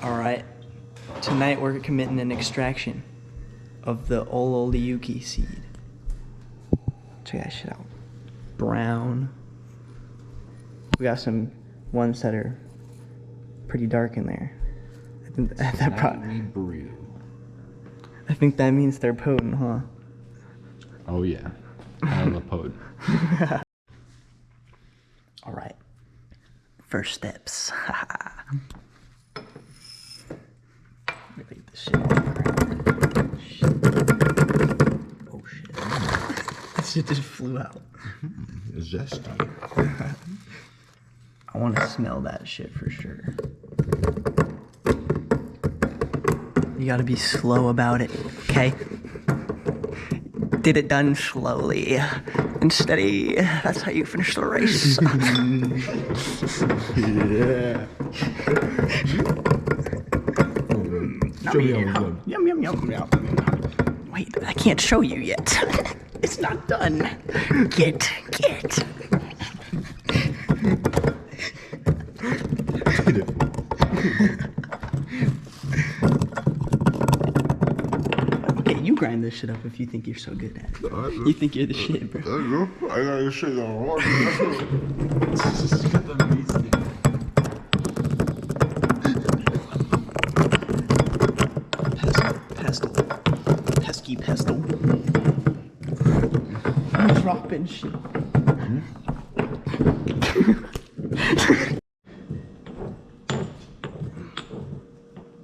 Alright, tonight we're committing an extraction of the Ololiuki seed. Check that shit out. Brown. We got some ones that are pretty dark in there. I think I think that means they're potent, huh? Oh yeah, I love potent. Alright, first steps. Let me get this shit off the ground. Oh shit. That shit just flew out. It's zesty. I want to smell that shit for sure. You gotta be slow about it, okay? Get it done slowly and steady. That's how you finish the race. Yeah. Yum, yum, yum, yum. Wait, I can't show you yet. It's not done. Get. Okay, you grind this shit up if you think you're so good at it. You think you're the shit, bro. I got this shit on water. Pesky pestle. I'm dropping shit.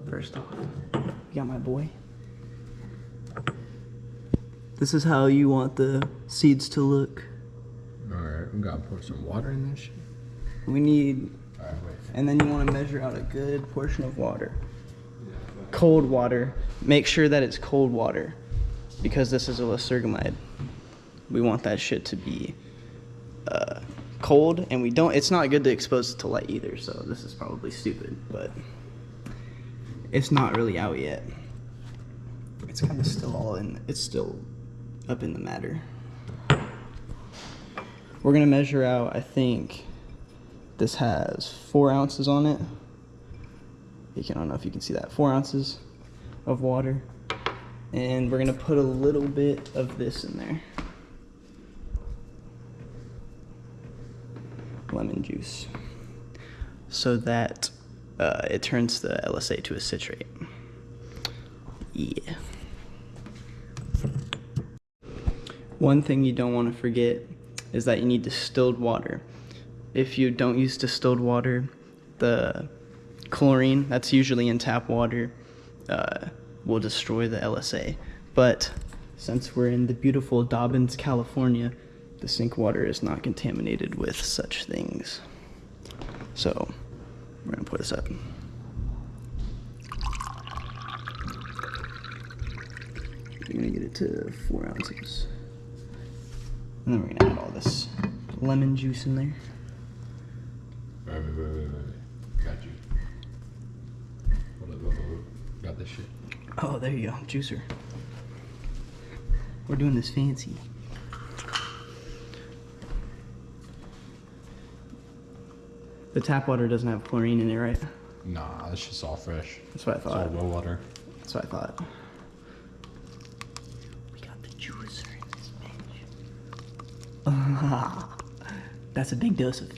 First off, you got my boy. This is how you want the seeds to look. Alright, we gotta pour some water in this shit. We need, Alright, wait. and then you want to measure out a good portion of water. Cold water. Make sure that it's cold water because this is a Lysergamide. We want that shit to be cold, and it's not good to expose it to light either, so this is probably stupid, but it's not really out yet. It's kind of still it's still up in the matter. We're gonna measure out, I think this has 4 ounces on it. I don't know if you can see that, 4 ounces of water. And we're gonna put a little bit of this in there. Lemon juice. So that it turns the LSA to a citrate. Yeah. One thing you don't want to forget is that you need distilled water. If you don't use distilled water, the chlorine that's usually in tap water will destroy the LSA. But since we're in the beautiful Dobbins, California, the sink water is not contaminated with such things. So we're gonna pour this up. We're gonna get it to 4 ounces. And then we're gonna add all this lemon juice in there. Wait. Got you. Hold up. Got this shit. Oh, there you go, juicer. We're doing this fancy. The tap water doesn't have chlorine in it, right? Nah, that's just all fresh. That's what I thought. It's all well water. That's what I thought. We got the juicer in this bitch. That's a big dose of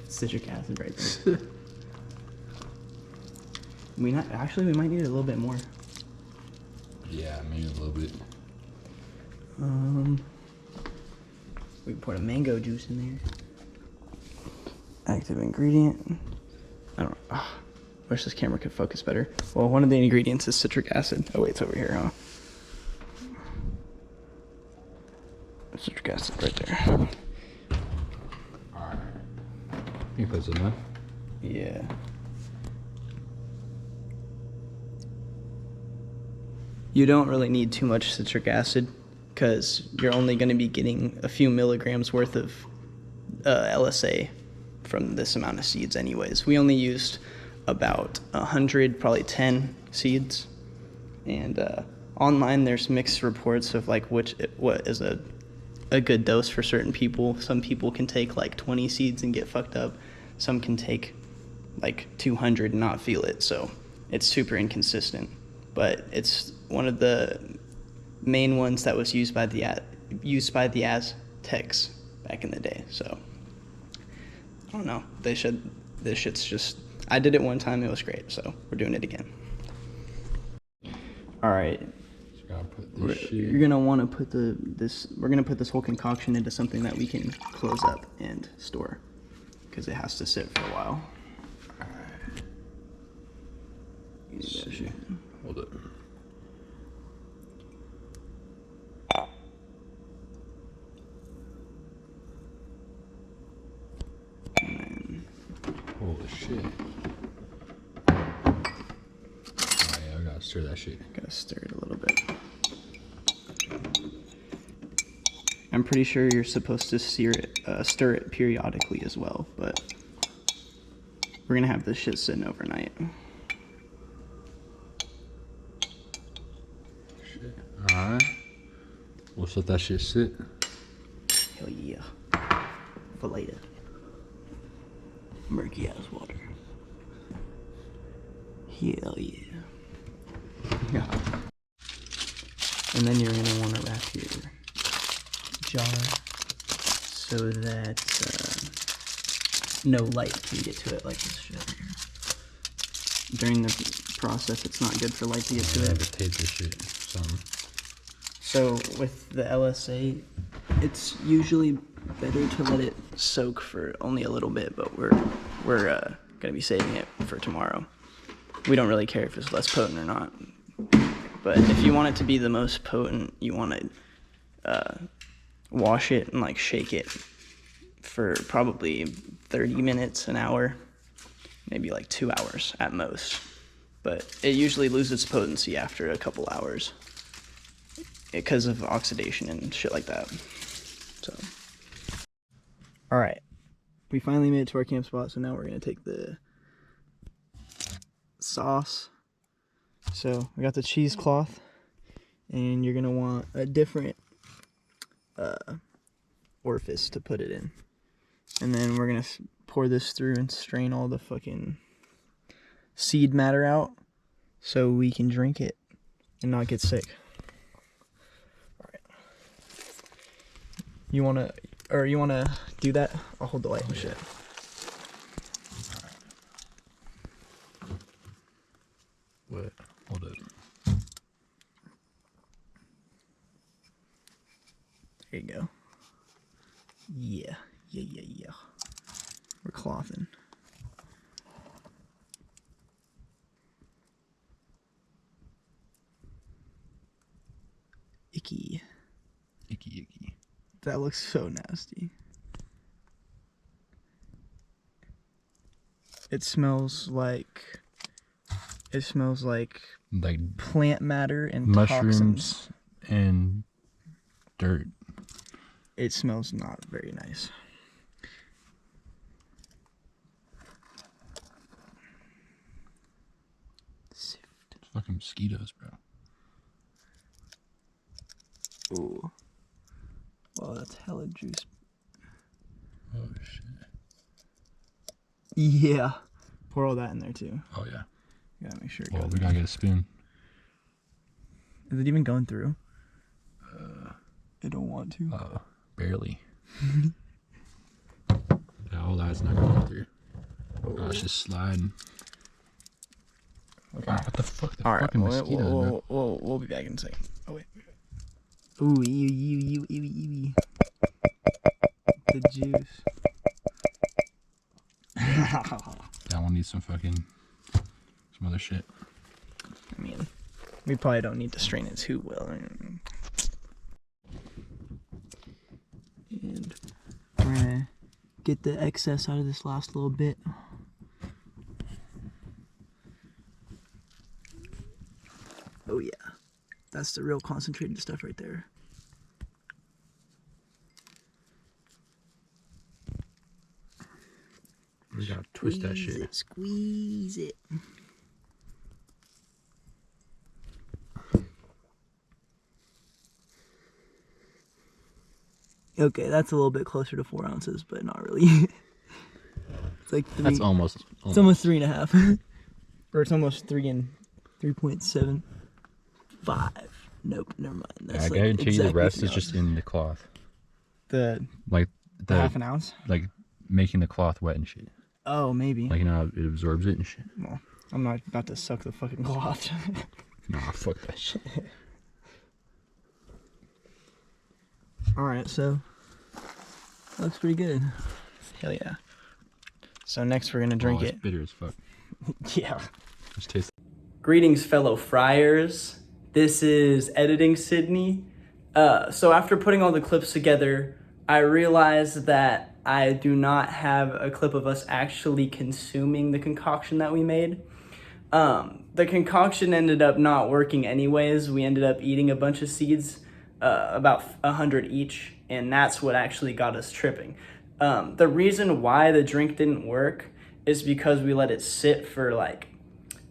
citric acid right there. We might need a little bit more. Yeah, maybe a little bit. We can put a mango juice in there. Active ingredient. I don't know. Wish this camera could focus better. Well, one of the ingredients is citric acid. Oh wait, it's over here, huh? Citric acid right there. Alright. You put some in? Yeah. You don't really need too much citric acid because you're only going to be getting a few milligrams worth of LSA from this amount of seeds anyways. We only used about 100, probably 10 seeds. And online there's mixed reports of like what is a good dose for certain people. Some people can take like 20 seeds and get fucked up. Some can take like 200 and not feel it. So It's super inconsistent, but it's one of the main ones that was used by the Aztecs back in the day. So I don't know. This shit's just. I did it one time. It was great. So we're doing it again. All right. Just gotta put this shit. You're gonna want to put this. We're gonna put this whole concoction into something that we can close up and store, because it has to sit for a while. All right. Hold it. Holy shit. Oh yeah, I gotta stir that shit. Gotta stir it a little bit. I'm pretty sure you're supposed to stir it periodically as well, but we're gonna have this shit sitting overnight. Shit. Alright. We'll let that shit sit. Hell yeah. For later. Murky ass water. Hell yeah. Yeah. And then you're gonna want to wrap your jar so that no light can get to it like this shit here. During the process, it's not good for light to get to it. Tape this shit. So with the LSA, it's usually better to let it soak for only a little bit, but we're gonna be saving it for tomorrow. We don't really care if it's less potent or not, but if you want it to be the most potent, you want to wash it and like shake it for probably 30 minutes, an hour, maybe like 2 hours at most. But it usually loses its potency after a couple hours because of oxidation and shit like that. So, all right, we finally made it to our camp spot. So now we're gonna take the sauce. So we got the cheesecloth, and you're gonna want a different orifice to put it in, and then we're gonna pour this through and strain all the fucking seed matter out so we can drink it and not get sick. All right, you wanna do that? I'll hold the light and shit. What? Hold it. There you go. Yeah. We're clothing. Icky. That looks so nasty. It smells like plant matter and mushrooms toxins. And dirt. It smells not very nice. It's fucking mosquitoes, bro. Ooh. Well, that's hella juice. Oh shit. Yeah. Pour all that in there too. Oh yeah. You gotta make sure it Well, goes we gotta get a spoon. Is it even going through? I don't want to. Barely. Yeah, all that's not going through. Oh, it's just sliding. Okay. What the fuck? The All right. fucking mosquitoes, bro. We'll be back in a second. Oh wait. Ooh, ew. The juice. That one needs some other shit. I mean, we probably don't need to strain it too well. And we're gonna get the excess out of this last little bit. Oh yeah, that's the real concentrated stuff right there. We gotta twist that shit. Squeeze it. Okay, that's a little bit closer to 4 ounces, but not really. It's like 3. That's almost. It's almost 3.5. Or it's almost 3.75. Nope, never mind. That's I guarantee you the exactly rest 3 is just ounces. in the cloth. The Like the half an ounce? like making the cloth wet and shit. Oh, maybe. Like, you know how it absorbs it and shit. Well, I'm not about to suck the fucking cloth. Nah, fuck that shit. Alright, so looks pretty good. Hell yeah. So next we're gonna drink It's it. bitter as fuck. Yeah. Just taste. Greetings, fellow friars. This is Editing Cidney. So after putting all the clips together, I realized that I do not have a clip of us actually consuming the concoction that we made. The concoction ended up not working anyways. We ended up eating a bunch of seeds, about 100 each, and that's what actually got us tripping. The reason why the drink didn't work is because we let it sit for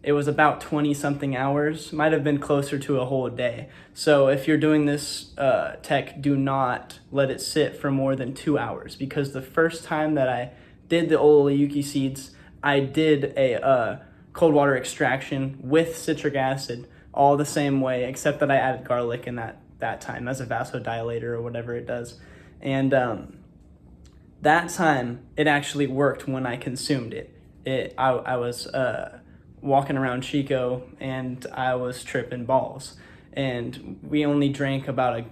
it was about 20 something hours, might have been closer to a whole day. So if you're doing this tech, do not let it sit for more than 2 hours, because the first time that I did the Ololeuki seeds, I did a cold water extraction with citric acid all the same way, except that I added garlic in that time as a vasodilator or whatever it does. And that time it actually worked when I consumed it. I was walking around Chico and I was tripping balls, and we only drank about a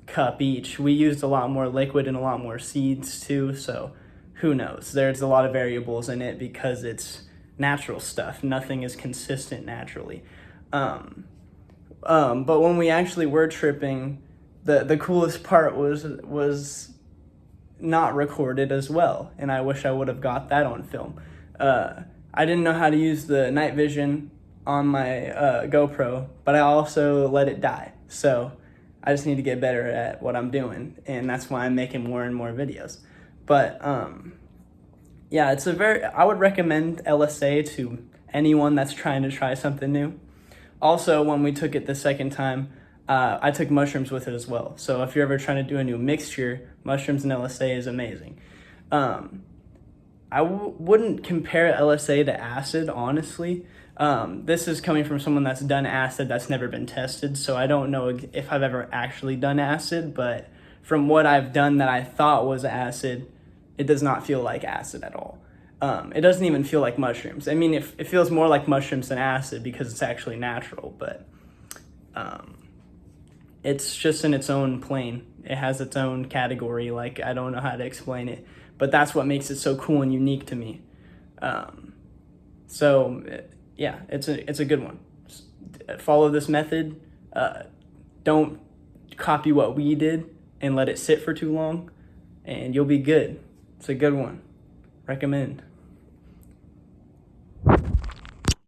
cup each. We used a lot more liquid and a lot more seeds too, so who knows? There's a lot of variables in it because it's natural stuff. Nothing is consistent naturally. But when we actually were tripping, the coolest part was not recorded as well, and I wish I would have got that on film. I didn't know how to use the night vision on my GoPro, but I also let it die. So I just need to get better at what I'm doing, and that's why I'm making more and more videos. But yeah, I would recommend LSA to anyone that's trying to try something new. Also, when we took it the second time, I took mushrooms with it as well. So if you're ever trying to do a new mixture, mushrooms and LSA is amazing. I wouldn't compare LSA to acid, honestly. This is coming from someone that's done acid that's never been tested, so I don't know if I've ever actually done acid, but from what I've done that I thought was acid, it does not feel like acid at all. It doesn't even feel like mushrooms. I mean, it feels more like mushrooms than acid because it's actually natural, but it's just in its own plane. It has its own category. I don't know how to explain it, but that's what makes it so cool and unique to me. So yeah, it's a good one. Follow this method. Don't copy what we did and let it sit for too long, and you'll be good. It's a good one. Recommend.